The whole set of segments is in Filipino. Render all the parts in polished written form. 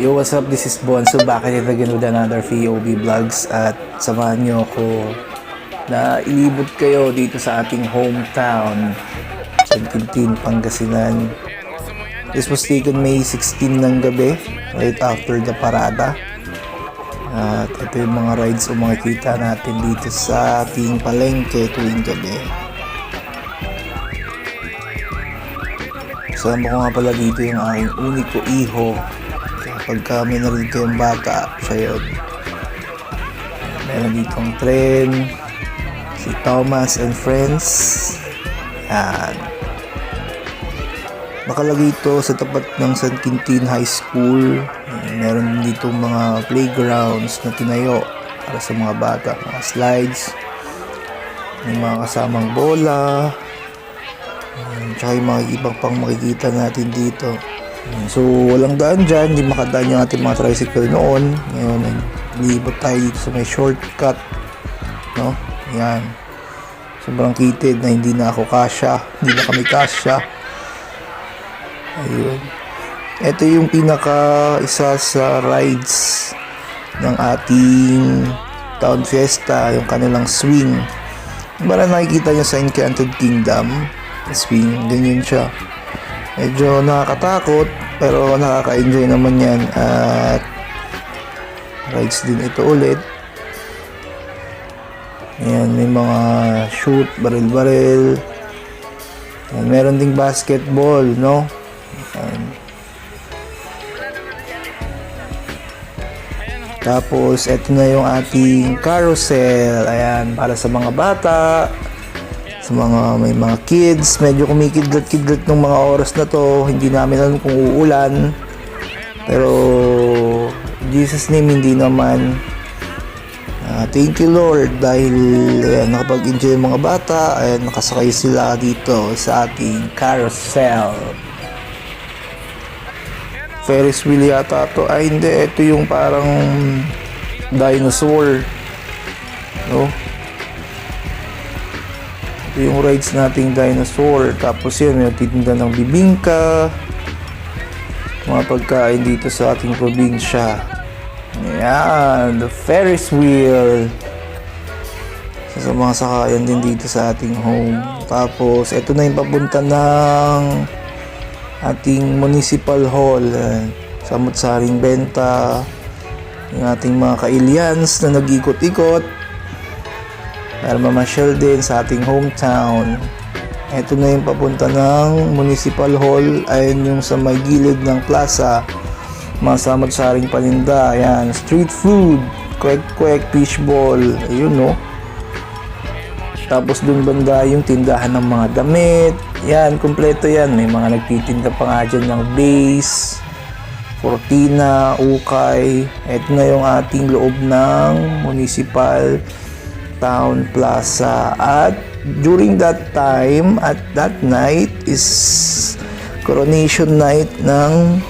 Yo, what's up? This is Bonso back at it again with another VOB Vlogs at samahan nyo ako na ilibot kayo dito sa ating hometown, San Quintin, Pangasinan. This was taken May 16 ng gabi, right after the parada. At ito yung mga rides o makikita natin dito sa ating palengke tuwing gabi. Kasama ko nga pala dito yung aking uniko iho. Pagka may narinig kayong bata, siya yun. Meron ditong tren, si Thomas and Friends. Yan. Nakalagay ito sa tapat ng San Quintin High School. Meron ditong mga playgrounds na tinayo para sa mga bata, mga slides, may mga kasamang bola, tsaka yung mga ibang pang makikita natin dito. So walang daan dyan, hindi makadaan yung ating mga tricycle noon. Ngayon, liibot tayo dito sa may shortcut, no? Yan. Sobrang kitid na hindi na ako kasya, hindi na kami kasya. Ayun. Ito yung isa sa rides ng ating Town Fiesta, yung kanilang swing. Para nakikita nyo sa Enchanted Kingdom, swing, ganyan siya. Medyo nakakatakot pero nakaka-enjoy naman yan at rides din ito ulit. Ayan, may mga shoot, baril-baril. Ayan, meron ding basketball, no? Ayan. Tapos, ito na yung ating carousel. Ayan, para sa mga bata. Sa may mga kids, medyo kumikidlat-kidlat ng mga oras na to. Hindi namin alam kung uulan, pero Jesus name hindi naman. Thank you Lord dahil nakapag-enjoy yung mga bata. Ayan, nakasakay sila dito sa ating carousel. Ferris wheel yata to. Ay hindi, ito yung parang dinosaur, no? Ito yung rides nating dinosaur. Tapos yun, may titinda ng bibingka, mga pagkain dito sa ating probinsya. Ayan, the Ferris wheel. Sa mga sakayan din dito sa ating home. Tapos ito na yung papunta ng ating municipal hall. Samot-saring benta, yung ating mga ka-aliens na nag-ikot-ikot para mamasyal din sa ating hometown. Ito na yung papunta ng Municipal Hall. Ayun yung sa may gilid ng plaza. Mga samot-saring paninda. Ayan, street food, kwek-kwek, fishball. Ayun, no? Tapos dun banda yung tindahan ng mga damit. Yan, kompleto yan. May mga nagtitinda pa nga dyan ng base, cortina, ukay. Ito na yung ating loob ng Municipal Town Plaza. At during that time, at that night is coronation night ng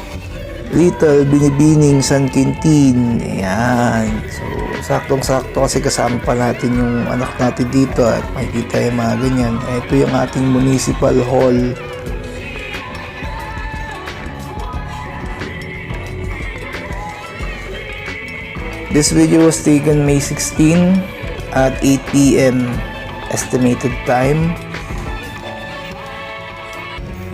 Little Binibining San Quintin. Ayan. So, saktong-sakto kasi kasama pa natin yung anak natin dito at makikita yung mga ganyan. Ito yung ating municipal hall. This video was taken May 16 at 8 PM estimated time.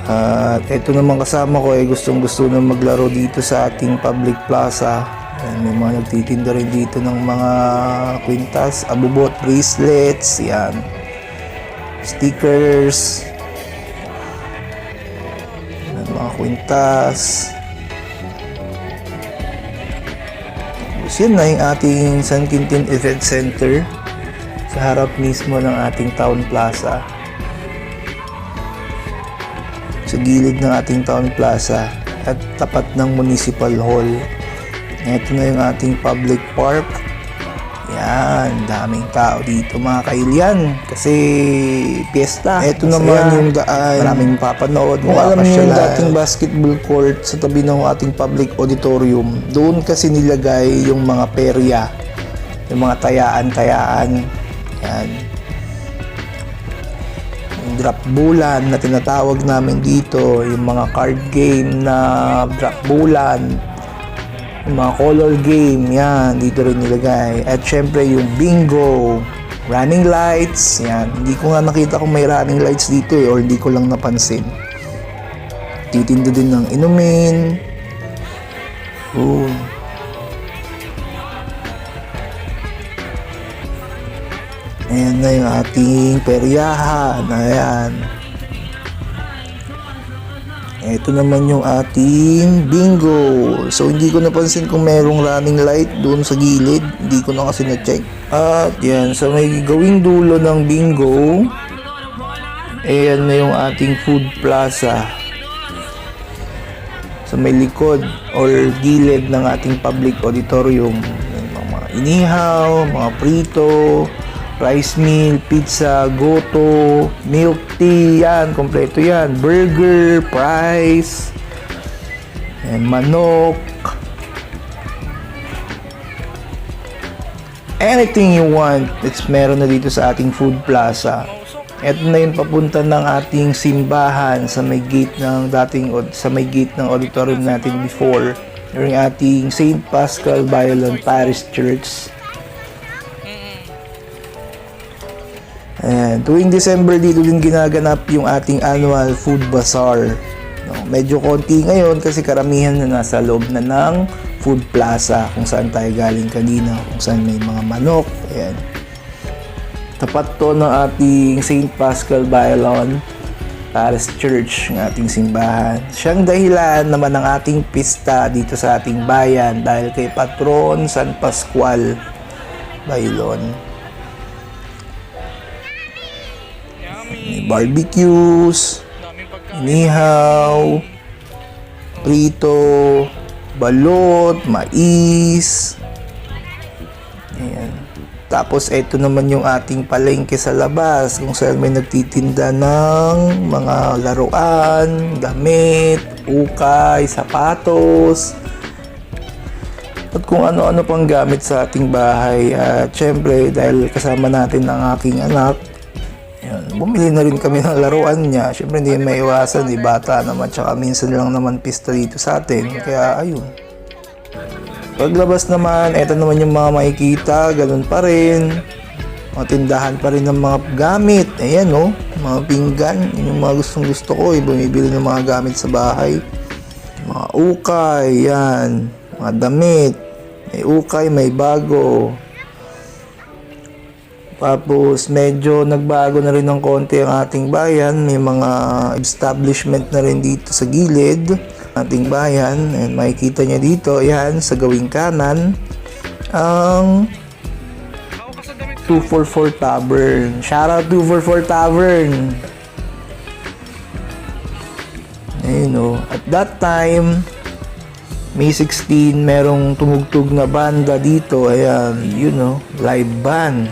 At ito naman kasama ko ay gustong-gusto na maglaro dito sa ating public plaza. Ayan, may mga nagtitinda rin dito ng mga kwintas, abubot, bracelets, yan, stickers, yan, mga kwintas. Tapos yan na yung ating San Quintin Event Center sa harap mismo ng ating town plaza. Sa gilid ng ating town plaza at tapat ng municipal hall. Ito na yung ating public park. Yan, daming tao dito mga kailian kasi piyesta. Ito naman yung daan, maraming papanood. Kung alam niyo yung dating basketball court sa tabi ng ating public auditorium, doon kasi nilagay yung mga perya, yung mga tayaan-tayaan. Yan. drop bulan na tinatawag namin dito, yung mga card game na drop bulan, yung mga color game, yan, dito rin nilagay. At syempre yung bingo, running lights, yan. Hindi ko nga nakita kung may running lights dito or hindi ko lang napansin. Titinda din ng inumin. Ayan na yung ating peryahan. Ayan. Ito naman yung ating bingo. So, hindi ko napansin kung merong running light doon sa gilid. Hindi ko na kasi na-check. At yan, sa may gawing dulo ng bingo, ayan na yung ating food plaza. Sa may likod or gilid ng ating public auditorium. Mga inihaw, mga prito, rice meal, pizza, goto, milk tea, yan, kompleto yan. Burger, fries, and manok. Anything you want, it's meron na dito sa ating food plaza. Ito na yung papunta ng ating simbahan sa may gate ng auditorium natin before. Yung ating St. Pascal Bailon Parish Church. Ayan, tuwing December dito din ginaganap yung ating annual food bazaar. No, medyo konti ngayon kasi karamihan na nasa loob na ng food plaza kung saan tayo galing kanina, kung saan may mga manok. Ayan. Tapat to ng ating St. Pascal Bailon Parish Church, ng ating simbahan. Siyang dahilan naman ng ating pista dito sa ating bayan dahil kay Patron San Pascual Bailon. May barbecues, inihaw, prito, balot, mais. Ayan. Tapos ito naman yung ating palengke sa labas kung saan may nagtitinda ng mga laruan, damit, ukay, sapatos, at kung ano-ano pang gamit sa ating bahay. At syempre dahil kasama natin ang aking anak, bumili na rin kami ng laruan niya. Siyempre hindi may iwasan, bata naman, tsaka minsan lang naman pista dito sa atin. Kaya ayun. Paglabas naman, eto naman yung mga makikita, ganun pa rin. Mga tindahan pa rin ng mga gamit. Ayan mga pinggan. Yun yung mga gustong gusto ko. Bumibili ng mga gamit sa bahay. Mga ukay, yan. Mga damit. May ukay, may bago. Tapos medyo nagbago na rin ng konti ang ating bayan. May mga establishment na rin dito sa gilid ating bayan. And makikita nyo dito, yan, sa gawing kanan, ang 244 Tavern. Shout out 244 Tavern. Ayun At that time, May 16, merong tumugtog na banda dito. Ayan, live band.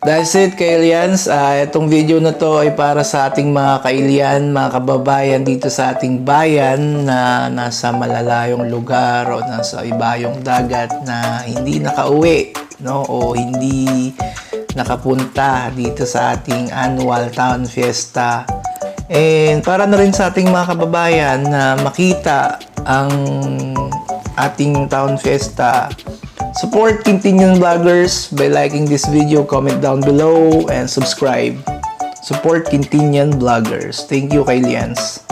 That's it, Kailians. Itong video na to ay para sa ating mga kailian, mga kababayan dito sa ating bayan na nasa malalayong lugar o nasa ibayong dagat na hindi nakauwi, o hindi nakapunta dito sa ating annual town fiesta. And para na rin sa ating mga kababayan na makita ang ating town fiesta. Support Quintinian Vloggers by liking this video, comment down below, and subscribe. Support Quintinian Vloggers. Thank you, Kailians.